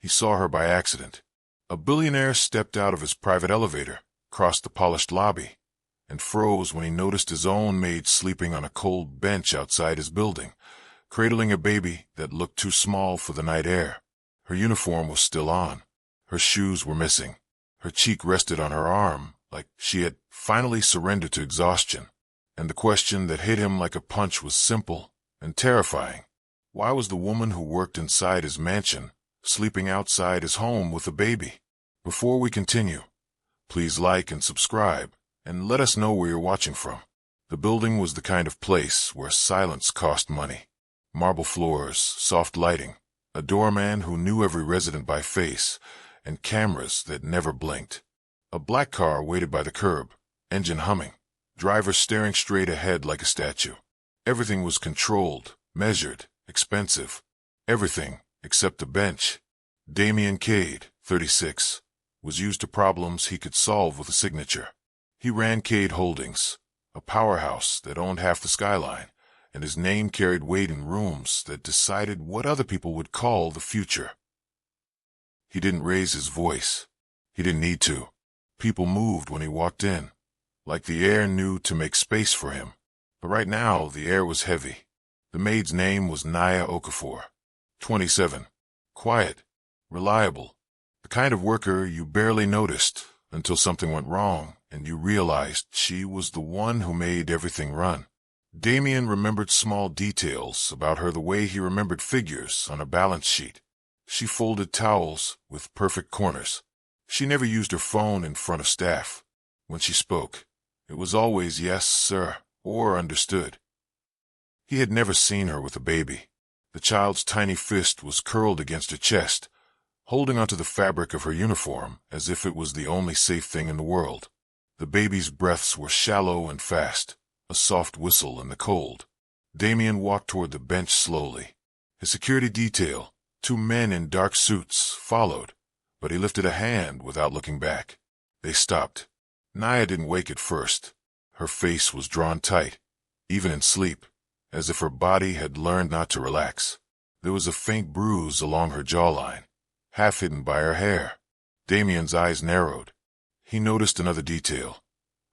He saw her by accident. A billionaire stepped out of his private elevator, crossed the polished lobby, and froze when he noticed his own maid sleeping on a cold bench outside his building, cradling a baby that looked too small for the night air. Her uniform was still on. Her shoes were missing. Her cheek rested on her arm, like she had finally surrendered to exhaustion. And the question that hit him like a punch was simple and terrifying. Why was the woman who worked inside his mansion sleeping outside his home with a baby? Before we continue, please like and subscribe, and let us know where you're watching from. The building was the kind of place where silence cost money. Marble floors, soft lighting, a doorman who knew every resident by face, and cameras that never blinked. A black car waited by the curb, engine humming, driver staring straight ahead like a statue. Everything was controlled, measured, expensive. Everything except the bench. Damien Cade, 36, was used to problems he could solve with a signature. He ran Cade Holdings, a powerhouse that owned half the skyline, and his name carried weight in rooms that decided what other people would call the future. He didn't raise his voice. He didn't need to. People moved when he walked in, like the air knew to make space for him. But right now, the air was heavy. The maid's name was Naya Okafor, 27, quiet, reliable, the kind of worker you barely noticed until something went wrong and you realized she was the one who made everything run. Damien remembered small details about her the way he remembered figures on a balance sheet. She folded towels with perfect corners. She never used her phone in front of staff. When she spoke, it was always yes, sir, or understood. He had never seen her with a baby. The child's tiny fist was curled against her chest, holding onto the fabric of her uniform as if it was the only safe thing in the world. The baby's breaths were shallow and fast, a soft whistle in the cold. Damien walked toward the bench slowly. His security detail, 2 men in dark suits, followed, but he lifted a hand without looking back. They stopped. Naya didn't wake at first. Her face was drawn tight, even in sleep, as if her body had learned not to relax. There was a faint bruise along her jawline, half hidden by her hair. Damien's eyes narrowed. He noticed another detail.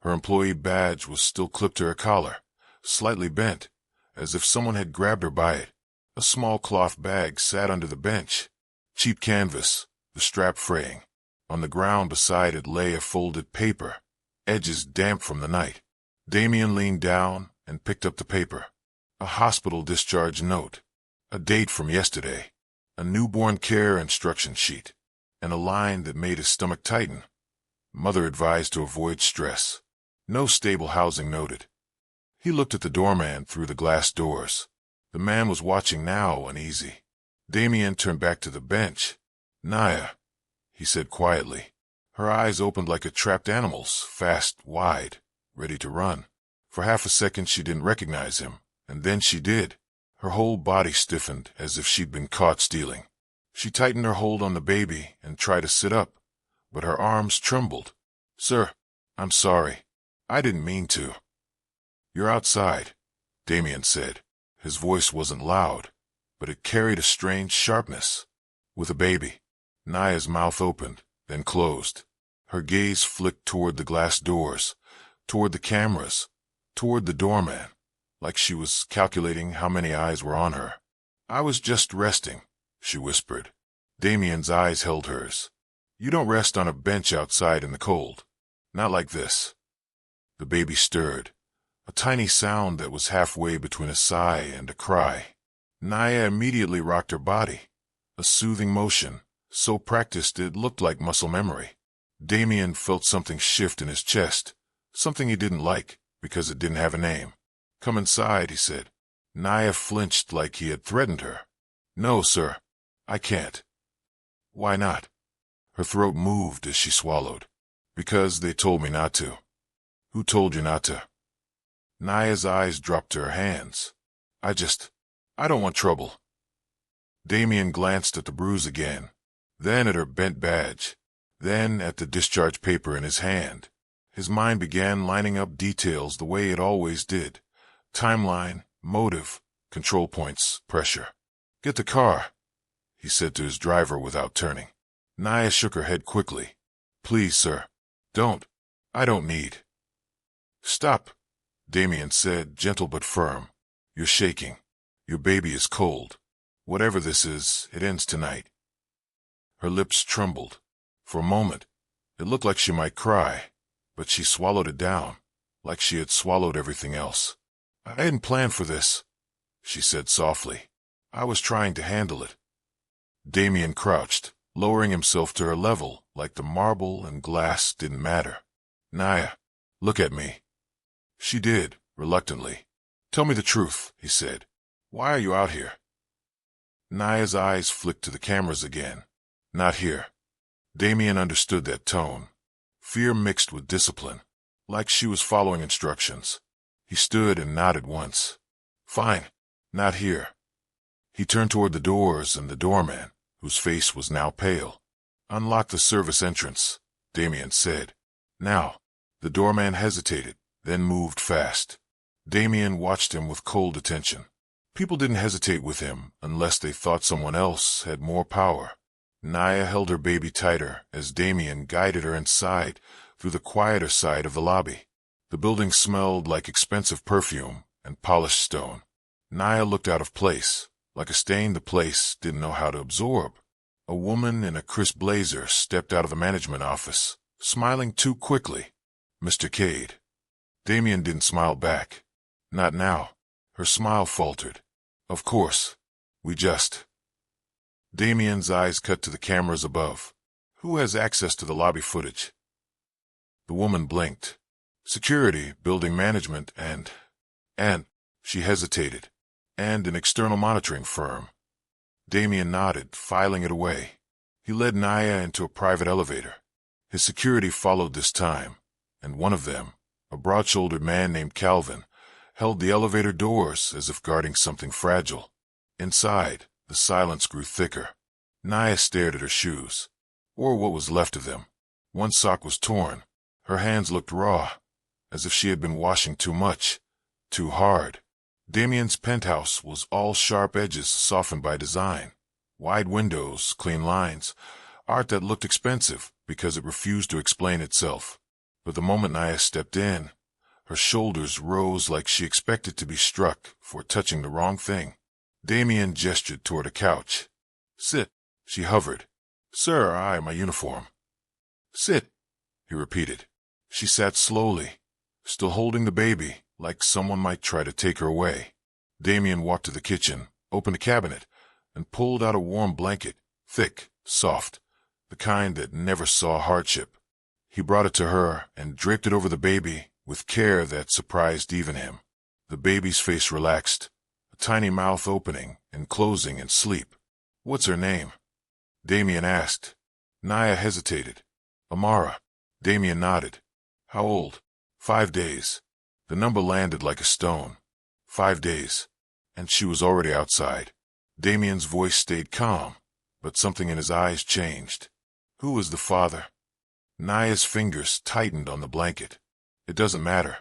Her employee badge was still clipped to her collar, slightly bent, as if someone had grabbed her by it. A small cloth bag sat under the bench. Cheap canvas, the strap fraying. On the ground beside it lay a folded paper, edges damp from the night. Damien leaned down and picked up the paper. A hospital discharge note, a date from yesterday, a newborn care instruction sheet, and a line that made his stomach tighten. Mother advised to avoid stress. No stable housing noted. He looked at the doorman through the glass doors. The man was watching now, uneasy. Damien turned back to the bench. Naya, he said quietly. Her eyes opened like a trapped animal's, fast, wide, ready to run. For half a second she didn't recognize him, and then she did. Her whole body stiffened as if she'd been caught stealing. She tightened her hold on the baby and tried to sit up, but her arms trembled. Sir, I'm sorry. I didn't mean to. You're outside, Damien said. His voice wasn't loud, but it carried a strange sharpness. With a baby. Naya's mouth opened, then closed. Her gaze flicked toward the glass doors, toward the cameras, toward the doorman, like she was calculating how many eyes were on her. I was just resting, she whispered. Damien's eyes held hers. You don't rest on a bench outside in the cold. Not like this. The baby stirred, a tiny sound that was halfway between a sigh and a cry. Naya immediately rocked her body, a soothing motion, so practiced it looked like muscle memory. Damien felt something shift in his chest, something he didn't like, because it didn't have a name. Come inside, he said. Naya flinched like he had threatened her. No, sir, I can't. Why not? Her throat moved as she swallowed. Because they told me not to. Who told you not to? Naya's eyes dropped to her hands. I don't want trouble. Damien glanced at the bruise again, then at her bent badge, then at the discharge paper in his hand. His mind began lining up details the way it always did. Timeline, motive, control points, pressure. Get the car, he said to his driver without turning. Naya shook her head quickly. Please, sir. Don't. I don't need. Stop, Damien said, gentle but firm. You're shaking. Your baby is cold. Whatever this is, it ends tonight. Her lips trembled. For a moment, it looked like she might cry, but she swallowed it down, like she had swallowed everything else. I didn't plan for this, she said softly. I was trying to handle it. Damien crouched, lowering himself to her level, like the marble and glass didn't matter. Naya, look at me. She did, reluctantly. Tell me the truth, he said. Why are you out here? Naya's eyes flicked to the cameras again. Not here. Damien understood that tone. Fear mixed with discipline, like she was following instructions. He stood and nodded once. Fine. Not here. He turned toward the doors and the doorman, whose face was now pale. Unlock the service entrance, Damien said. Now. The doorman hesitated, then moved fast. Damien watched him with cold attention. People didn't hesitate with him unless they thought someone else had more power. Naya held her baby tighter as Damien guided her inside through the quieter side of the lobby. The building smelled like expensive perfume and polished stone. Naya looked out of place, like a stain the place didn't know how to absorb. A woman in a crisp blazer stepped out of the management office, smiling too quickly. Mr. Cade. Damien didn't smile back. Not now. Her smile faltered. Of course. We just... Damien's eyes cut to the cameras above. Who has access to the lobby footage? The woman blinked. Security, building management, and she hesitated. And an external monitoring firm. Damien nodded, filing it away. He led Naya into a private elevator. His security followed this time, and one of them, a broad-shouldered man named Calvin, held the elevator doors as if guarding something fragile. Inside, the silence grew thicker. Naya stared at her shoes, or what was left of them. One sock was torn. Her hands looked raw, as if she had been washing too much, too hard. Damien's penthouse was all sharp edges softened by design. Wide windows, clean lines, art that looked expensive because it refused to explain itself. But the moment Naya stepped in, her shoulders rose like she expected to be struck for touching the wrong thing. Damien gestured toward a couch. Sit, she hovered. Sir, my uniform. Sit, he repeated. She sat slowly, still holding the baby, like someone might try to take her away. Damien walked to the kitchen, opened a cabinet, and pulled out a warm blanket, thick, soft, the kind that never saw hardship. He brought it to her and draped it over the baby with care that surprised even him. The baby's face relaxed, a tiny mouth opening and closing in sleep. What's her name? Damien asked. Naya hesitated. Amara. Damien nodded. How old? 5 days. The number landed like a stone. 5 days. And she was already outside. Damien's voice stayed calm, but something in his eyes changed. Who was the father? Naya's fingers tightened on the blanket. It doesn't matter.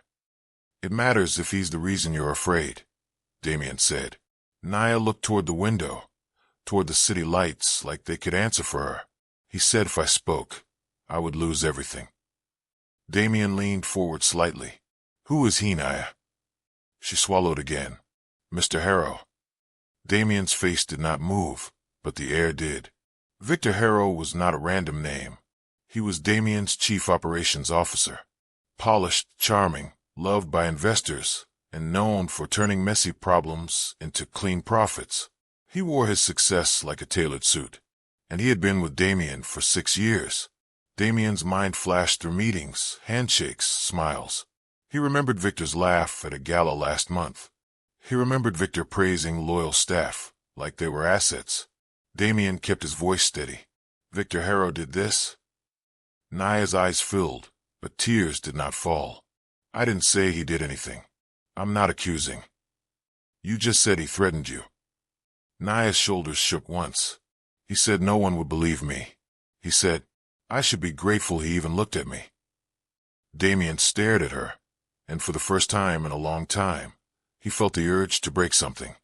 It matters if he's the reason you're afraid, Damien said. Naya looked toward the window, toward the city lights like they could answer for her. He said if I spoke, I would lose everything. Damien leaned forward slightly. Who is he, Naya? She swallowed again. Mr. Harrow. Damien's face did not move, but the air did. Victor Harrow was not a random name. He was Damien's chief operations officer. Polished, charming, loved by investors, and known for turning messy problems into clean profits. He wore his success like a tailored suit. And he had been with Damien for 6 years. Damien's mind flashed through meetings, handshakes, smiles. He remembered Victor's laugh at a gala last month. He remembered Victor praising loyal staff, like they were assets. Damien kept his voice steady. Victor Harrow did this? Naya's eyes filled, but tears did not fall. I didn't say he did anything. I'm not accusing. You just said he threatened you. Naya's shoulders shook once. He said no one would believe me. He said, I should be grateful he even looked at me. Damien stared at her, and for the first time in a long time, he felt the urge to break something.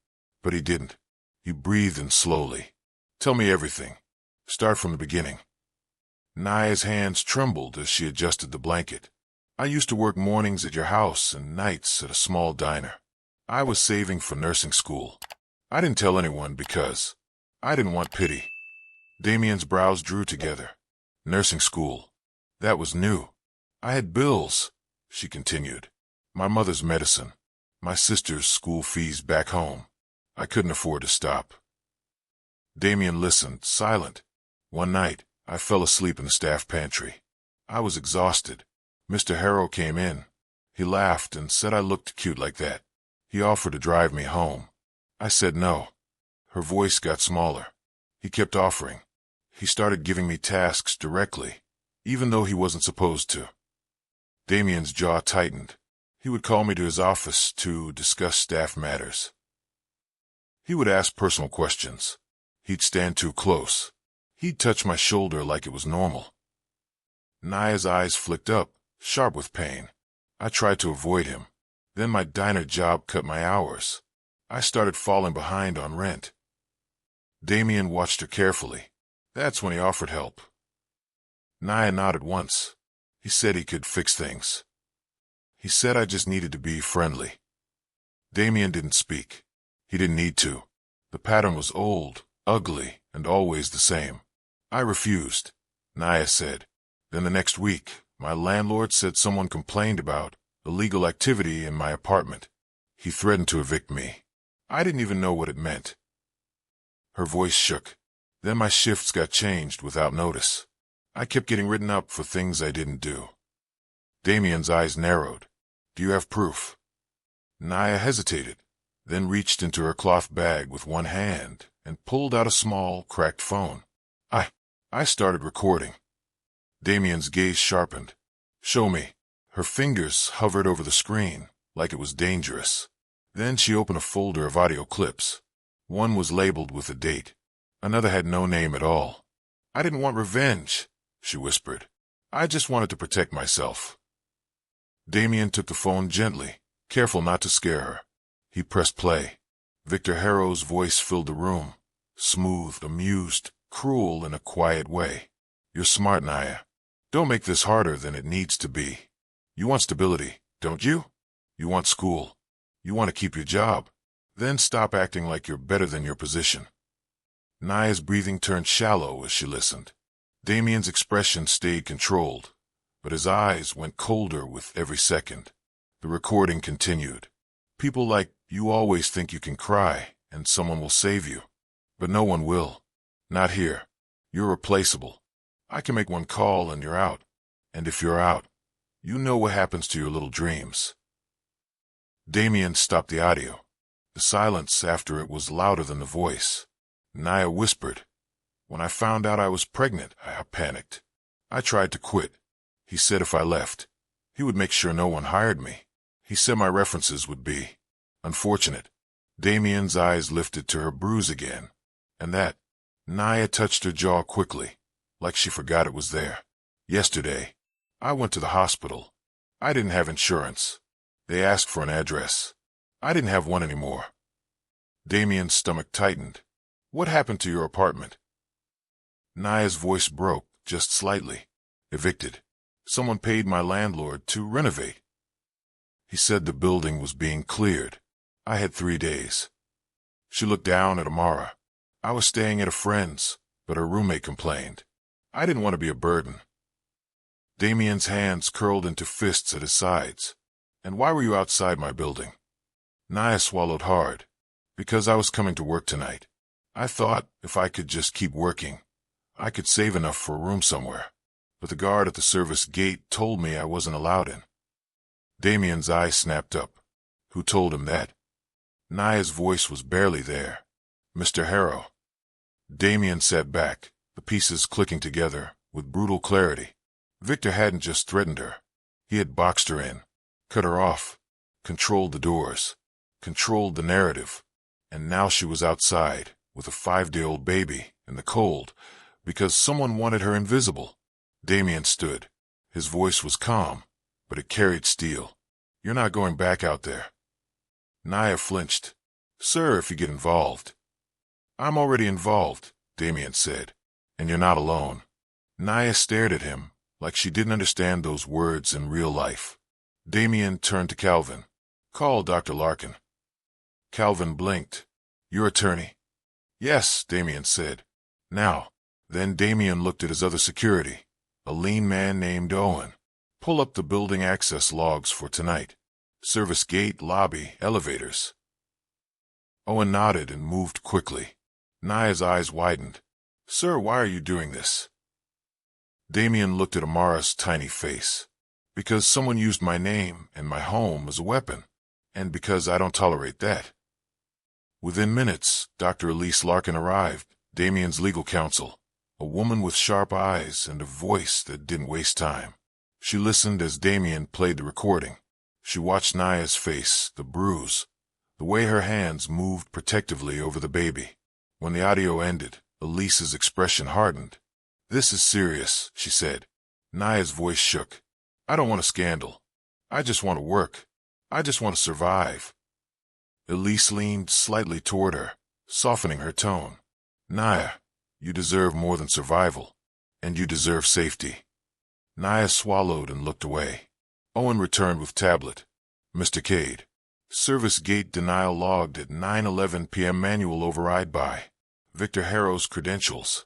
But he didn't. He breathed in slowly. Tell me everything. Start from the beginning. Naya's hands trembled as she adjusted the blanket. I used to work mornings at your house and nights at a small diner. I was saving for nursing school. I didn't tell anyone because I didn't want pity. Damien's brows drew together. Nursing school. That was new. I had bills, she continued. My mother's medicine. My sister's school fees back home. I couldn't afford to stop. Damien listened, silent. One night, I fell asleep in the staff pantry. I was exhausted. Mr. Harrow came in. He laughed and said I looked cute like that. He offered to drive me home. I said no. Her voice got smaller. He kept offering. He started giving me tasks directly, even though he wasn't supposed to. Damien's jaw tightened. He would call me to his office to discuss staff matters. He would ask personal questions. He'd stand too close. He'd touch my shoulder like it was normal. Naya's eyes flicked up, sharp with pain. I tried to avoid him. Then my diner job cut my hours. I started falling behind on rent. Damien watched her carefully. That's when he offered help. Naya nodded once. He said he could fix things. He said I just needed to be friendly. Damien didn't speak. He didn't need to. The pattern was old, ugly, and always the same. I refused, Naya said. Then the next week, my landlord said someone complained about illegal activity in my apartment. He threatened to evict me. I didn't even know what it meant. Her voice shook. Then my shifts got changed without notice. I kept getting written up for things I didn't do. Damien's eyes narrowed. Do you have proof? Naya hesitated, then reached into her cloth bag with one hand and pulled out a small, cracked phone. I started recording. Damien's gaze sharpened. Show me. Her fingers hovered over the screen, like it was dangerous. Then she opened a folder of audio clips. One was labeled with a date. Another had no name at all. I didn't want revenge, she whispered. I just wanted to protect myself. Damien took the phone gently, careful not to scare her. He pressed play. Victor Harrow's voice filled the room, smooth, amused, cruel in a quiet way. You're smart, Naya. Don't make this harder than it needs to be. You want stability, don't you? You want school. You want to keep your job. Then stop acting like you're better than your position. Naya's breathing turned shallow as she listened. Damien's expression stayed controlled, but his eyes went colder with every second. The recording continued. People like you always think you can cry and someone will save you. But no one will. Not here. You're replaceable. I can make one call and you're out. And if you're out, you know what happens to your little dreams. Damien stopped the audio. The silence after it was louder than the voice. Naya whispered. When I found out I was pregnant, I panicked. I tried to quit. He said if I left, he would make sure no one hired me. He said my references would be unfortunate. Damien's eyes lifted to her bruise again. And that, Naya touched her jaw quickly, like she forgot it was there. Yesterday, I went to the hospital. I didn't have insurance. They asked for an address. I didn't have one anymore. Damien's stomach tightened. What happened to your apartment? Naya's voice broke, just slightly. Evicted. Someone paid my landlord to renovate. He said the building was being cleared. I had 3 days. She looked down at Amara. I was staying at a friend's, but her roommate complained. I didn't want to be a burden. Damien's hands curled into fists at his sides. And why were you outside my building? Naya swallowed hard. Because I was coming to work tonight. I thought if I could just keep working, I could save enough for a room somewhere. But the guard at the service gate told me I wasn't allowed in. Damien's eyes snapped up. Who told him that? Naya's voice was barely there. Mr. Harrow. Damien sat back, the pieces clicking together, with brutal clarity. Victor hadn't just threatened her. He had boxed her in, cut her off, controlled the doors, controlled the narrative. And now she was outside, with a 5-day-old baby, in the cold, because someone wanted her invisible. Damien stood. His voice was calm, but it carried steel. You're not going back out there. Naya flinched. Sir, if you get involved. I'm already involved, Damien said. "And you're not alone." Naya stared at him, like she didn't understand those words in real life. Damien turned to Calvin. "Call Dr. Larkin." Calvin blinked. "Your attorney?" "Yes," Damien said. "Now." Then Damien looked at his other security, a lean man named Owen. "Pull up the building access logs for tonight. Service gate, lobby, elevators." Owen nodded and moved quickly. Naya's eyes widened. "Sir, why are you doing this?" Damien looked at Amara's tiny face. "Because someone used my name and my home as a weapon, and because I don't tolerate that." Within minutes, Dr. Elise Larkin arrived, Damien's legal counsel, a woman with sharp eyes and a voice that didn't waste time. She listened as Damien played the recording. She watched Naya's face, the bruise, the way her hands moved protectively over the baby. When the audio ended, Elise's expression hardened. "This is serious," she said. Naya's voice shook. "I don't want a scandal. I just want to work. I just want to survive." Elise leaned slightly toward her, softening her tone. "Naya, you deserve more than survival, and you deserve safety." Naya swallowed and looked away. Owen returned with tablet. "Mr. Cade, service gate denial logged at 9:11 p.m. Manual override by Victor Harrow's credentials."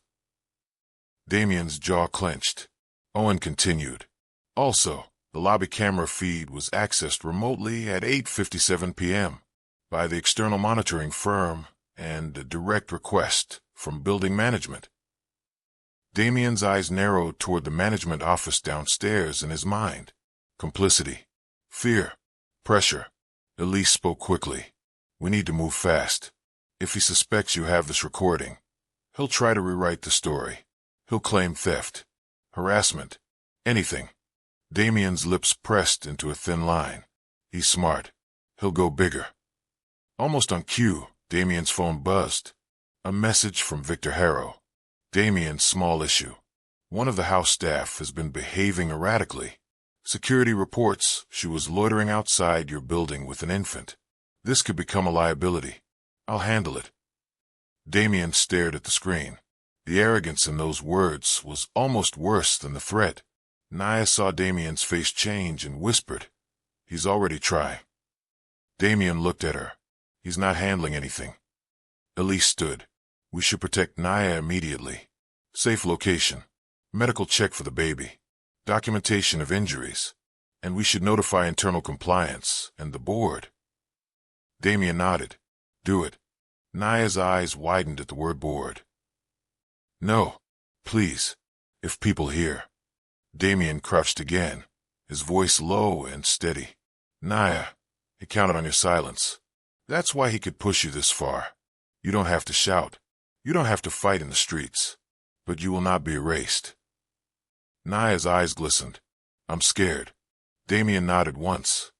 Damien's jaw clenched. Owen continued. "Also, the lobby camera feed was accessed remotely at 8:57 p.m. by the external monitoring firm and a direct request from building management." Damien's eyes narrowed toward the management office downstairs in his mind. Complicity. Fear. Pressure. Elise spoke quickly. "We need to move fast. If he suspects you have this recording, he'll try to rewrite the story. He'll claim theft, harassment, anything." Damien's lips pressed into a thin line. "He's smart. He'll go bigger." Almost on cue, Damien's phone buzzed. A message from Victor Harrow. "Damien, small issue. One of the house staff has been behaving erratically. Security reports she was loitering outside your building with an infant. This could become a liability. I'll handle it." Damien stared at the screen. The arrogance in those words was almost worse than the threat. Naya saw Damien's face change and whispered, "He's already trying." Damien looked at her. "He's not handling anything." Elise stood. "We should protect Naya immediately. Safe location. Medical check for the baby. Documentation of injuries. And we should notify internal compliance and the board." Damien nodded. "Do it." Naya's eyes widened at the word board. "No, please. If people hear." Damien crouched again, his voice low and steady. "Naya, he counted on your silence. That's why he could push you this far. You don't have to shout. You don't have to fight in the streets. But you will not be erased." Naya's eyes glistened. "I'm scared." Damien nodded once.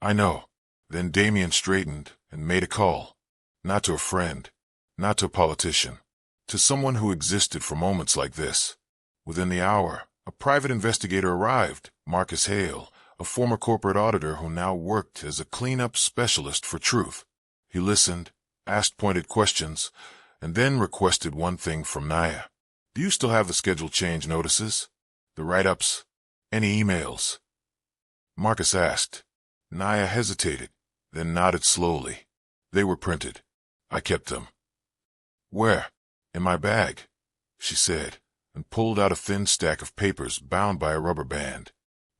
"I know." Then Damien straightened and made a call. Not to a friend, not to a politician, to someone who existed for moments like this. Within the hour, a private investigator arrived, Marcus Hale, a former corporate auditor who now worked as a cleanup specialist for Truth. He listened, asked pointed questions, and then requested one thing from Naya. "Do you still have the schedule change notices? The write-ups? Any emails?" Marcus asked. Naya hesitated, then nodded slowly. "They were printed. I kept them." "Where?" "In my bag," she said, and pulled out a thin stack of papers bound by a rubber band.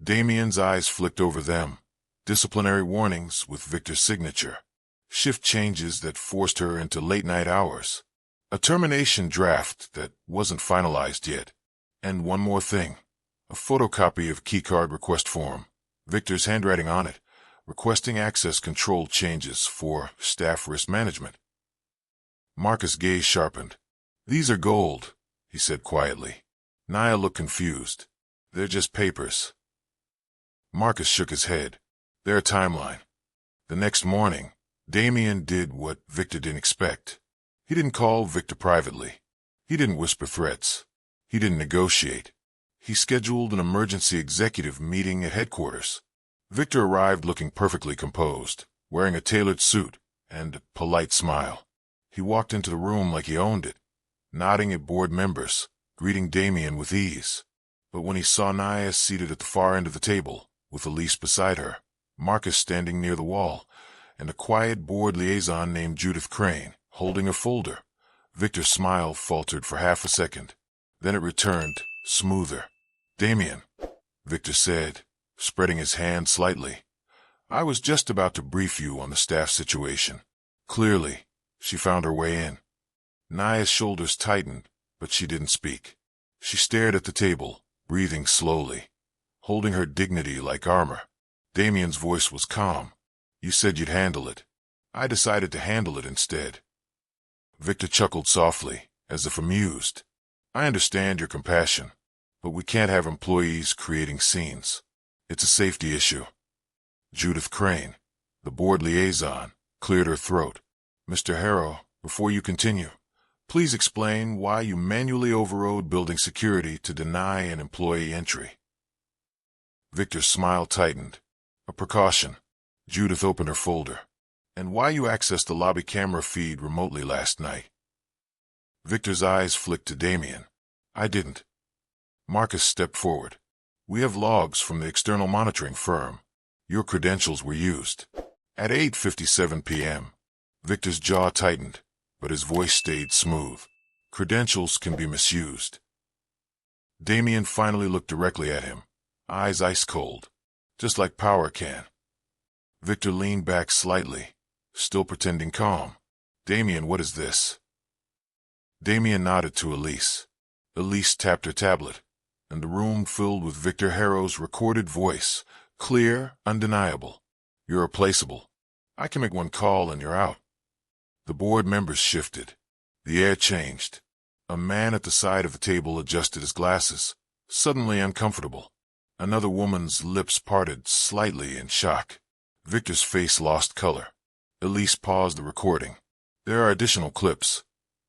Damien's eyes flicked over them. Disciplinary warnings with Victor's signature. Shift changes that forced her into late-night hours. A termination draft that wasn't finalized yet. And one more thing. A photocopy of keycard request form. Victor's handwriting on it, requesting access control changes for staff risk management. Marcus' gaze sharpened. "These are gold," he said quietly. Naya looked confused. "They're just papers." Marcus shook his head. "They're a timeline." The next morning, Damien did what Victor didn't expect. He didn't call Victor privately. He didn't whisper threats. He didn't negotiate. He scheduled an emergency executive meeting at headquarters. Victor arrived looking perfectly composed, wearing a tailored suit and a polite smile. He walked into the room like he owned it. nodding at board members, greeting Damien with ease. But when he saw Nia seated at the far end of the table, with Elise beside her, Marcus standing near the wall, and a quiet board liaison named Judith Crane, holding a folder, Victor's smile faltered for half a second. Then it returned, smoother. "Damien," Victor said, spreading his hand slightly, "I was just about to brief you on the staff situation." Clearly, she found her way in. Nia's shoulders tightened, but she didn't speak. She stared at the table, breathing slowly, holding her dignity like armor. Damien's voice was calm. "You said you'd handle it. I decided to handle it instead." Victor chuckled softly, as if amused. "I understand your compassion, but we can't have employees creating scenes. It's a safety issue." Judith Crane, the board liaison, cleared her throat. "Mr. Harrow, before you continue, please explain why you manually overrode building security to deny an employee entry." Victor's smile tightened. "A precaution." Judith opened her folder. "And why you accessed the lobby camera feed remotely last night." Victor's eyes flicked to Damien. "I didn't." Marcus stepped forward. "We have logs from the external monitoring firm. Your credentials were used." At 8:57 p.m., Victor's jaw tightened, but his voice stayed smooth. "Credentials can be misused." Damien finally looked directly at him, eyes ice cold, just like power can. Victor leaned back slightly, still pretending calm. "Damien, what is this?" Damien nodded to Elise. Elise tapped her tablet, and the room filled with Victor Harrow's recorded voice, clear, undeniable. "You're replaceable. I can make one call and you're out." The board members shifted. The air changed. A man at the side of the table adjusted his glasses, suddenly uncomfortable. Another woman's lips parted slightly in shock. Victor's face lost color. Elise paused the recording. "There are additional clips,"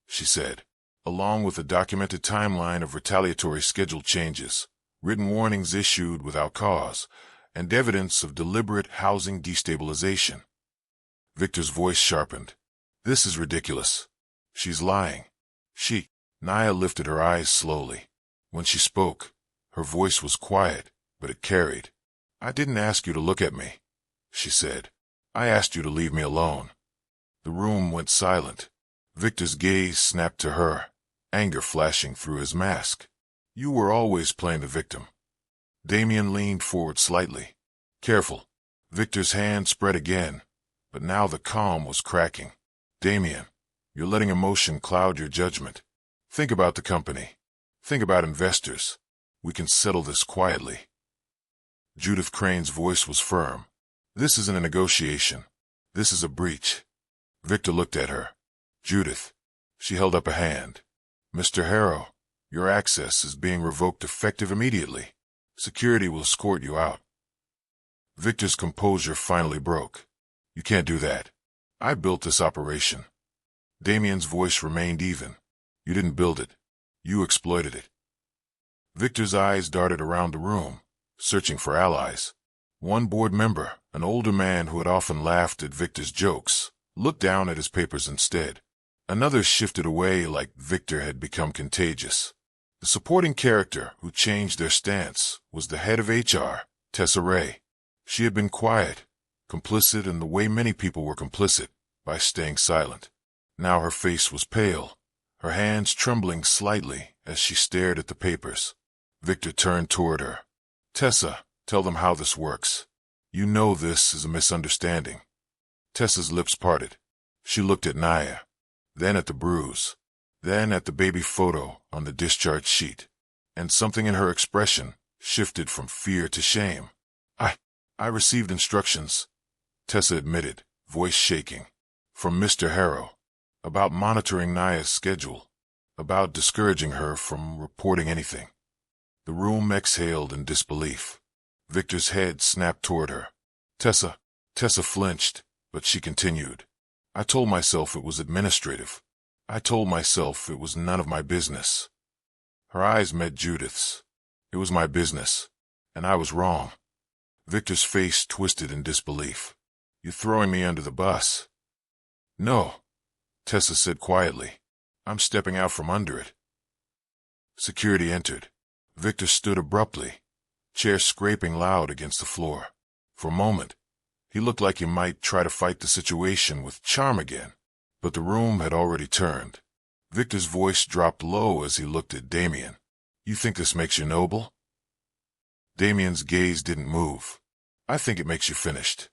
she said, "along with a documented timeline of retaliatory schedule changes, written warnings issued without cause, and evidence of deliberate housing destabilization." Victor's voice sharpened. "This is ridiculous. She's lying." Nia lifted her eyes slowly. When she spoke, her voice was quiet, but it carried. "I didn't ask you to look at me," she said. "I asked you to leave me alone." The room went silent. Victor's gaze snapped to her, anger flashing through his mask. "You were always playing the victim." Damien leaned forward slightly. "Careful." Victor's hand spread again, but now the calm was cracking. "Damien, you're letting emotion cloud your judgment. Think about the company. Think about investors. We can settle this quietly." Judith Crane's voice was firm. "This isn't a negotiation. This is a breach." Victor looked at her. "Judith." She held up a hand. "Mr. Harrow, your access is being revoked effective immediately. Security will escort you out." Victor's composure finally broke. "You can't do that. I built this operation." Damien's voice remained even. "You didn't build it. You exploited it." Victor's eyes darted around the room, searching for allies. One board member, an older man who had often laughed at Victor's jokes, looked down at his papers instead. Another shifted away like Victor had become contagious. The supporting character who changed their stance was the head of HR, Tessa Ray. She had been quiet, complicit in the way many people were complicit, by staying silent. Now her face was pale, her hands trembling slightly as she stared at the papers. Victor turned toward her. "Tessa, tell them how this works. You know this is a misunderstanding." Tessa's lips parted. She looked at Nia, then at the bruise, then at the baby photo on the discharge sheet, and something in her expression shifted from fear to shame. I received instructions," Tessa admitted, voice shaking, "from Mr. Harrow, about monitoring Nia's schedule, about discouraging her from reporting anything." The room exhaled in disbelief. Victor's head snapped toward her. Tessa flinched, but she continued. "I told myself it was administrative. I told myself it was none of my business." Her eyes met Judith's. "It was my business, and I was wrong." Victor's face twisted in disbelief. "You're throwing me under the bus." "No," Tessa said quietly. I'm stepping out from under it. Security entered. Victor stood abruptly, chair scraping loud against the floor. For a moment, he looked like he might try to fight the situation with charm again, but the room had already turned. Victor's voice dropped low as he looked at Damien. You think this makes you noble? Damien's gaze didn't move. I think it makes you finished.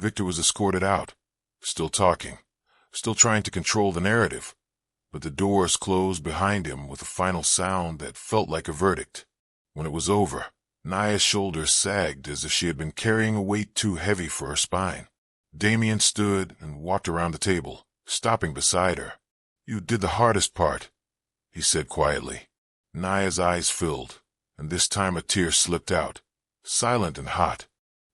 Victor was escorted out, still talking, still trying to control the narrative, but the doors closed behind him with a final sound that felt like a verdict. When it was over, Naya's shoulders sagged as if she had been carrying a weight too heavy for her spine. Damien stood and walked around the table, stopping beside her. You did the hardest part, he said quietly. Naya's eyes filled, and this time a tear slipped out, silent and hot.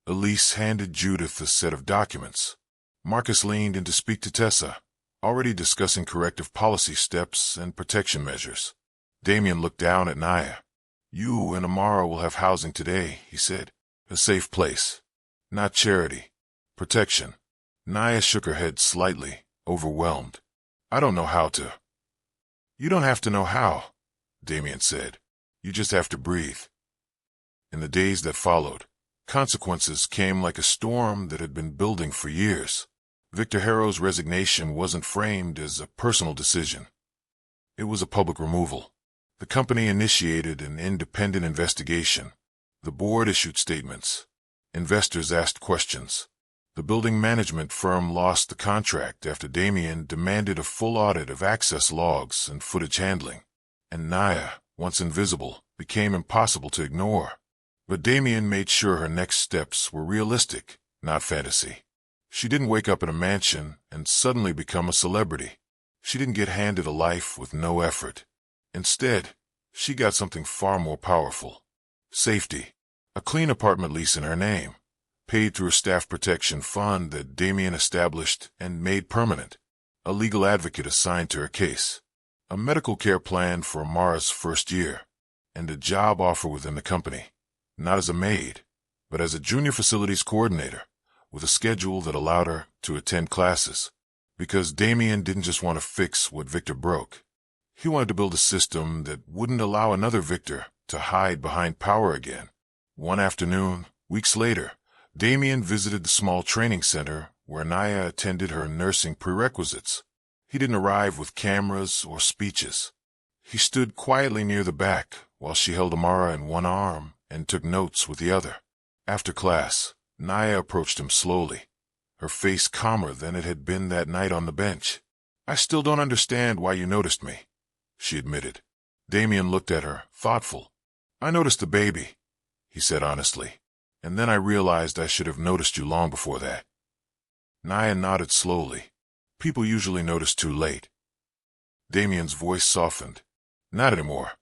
Elise handed Judith a set of documents. Marcus leaned in to speak to Tessa, already discussing corrective policy steps and protection measures. Damien looked down at Naya. You and Amara will have housing today, he said. A safe place. Not charity. Protection. Naya shook her head slightly, overwhelmed. I don't know how to. You don't have to know how, Damien said. You just have to breathe. In the days that followed, consequences came like a storm that had been building for years. Victor Harrow's resignation wasn't framed as a personal decision. It was a public removal. The company initiated an independent investigation. The board issued statements. Investors asked questions. The building management firm lost the contract after Damien demanded a full audit of access logs and footage handling. And Naya, once invisible, became impossible to ignore. But Damien made sure her next steps were realistic, not fantasy. She didn't wake up in a mansion and suddenly become a celebrity. She didn't get handed a life with no effort. Instead, she got something far more powerful. Safety. A clean apartment lease in her name, paid through a staff protection fund that Damien established and made permanent. A legal advocate assigned to her case. A medical care plan for Amara's first year. And a job offer within the company. Not as a maid, but as a junior facilities coordinator, with a schedule that allowed her to attend classes. Because Damien didn't just want to fix what Victor broke. He wanted to build a system that wouldn't allow another Victor to hide behind power again. One afternoon, weeks later, Damien visited the small training center where Naya attended her nursing prerequisites. He didn't arrive with cameras or speeches. He stood quietly near the back while she held Amara in one arm and took notes with the other. After class, Naya approached him slowly, her face calmer than it had been that night on the bench. I still don't understand why you noticed me, she admitted. Damien looked at her, thoughtful. I noticed the baby, he said honestly, and then I realized I should have noticed you long before that. Naya nodded slowly. People usually notice too late. Damien's voice softened. Not anymore.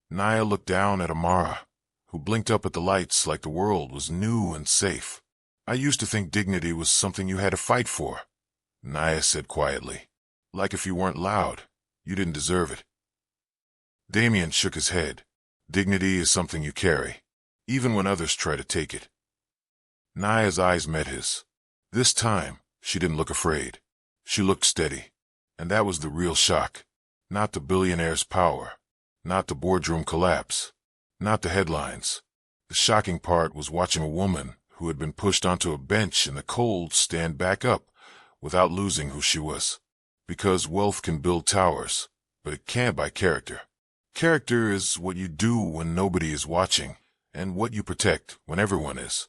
Naya looked down at Amara, who blinked up at the lights like the world was new and safe. I used to think dignity was something you had to fight for, Naya said quietly. Like if you weren't loud, you didn't deserve it. Damien shook his head. Dignity is something you carry, even when others try to take it. Naya's eyes met his. This time, she didn't look afraid. She looked steady, and that was the real shock. Not the billionaire's power, not the boardroom collapse, not the headlines. The shocking part was watching a woman who had been pushed onto a bench in the cold stand back up without losing who she was. Because wealth can build towers, but it can't buy character. Character is what you do when nobody is watching, and what you protect when everyone is.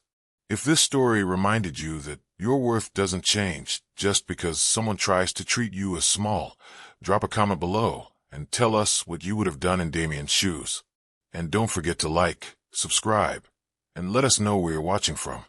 If this story reminded you that your worth doesn't change just because someone tries to treat you as small, drop a comment below and tell us what you would have done in Damien's shoes. And don't forget to like, subscribe, and let us know where you're watching from.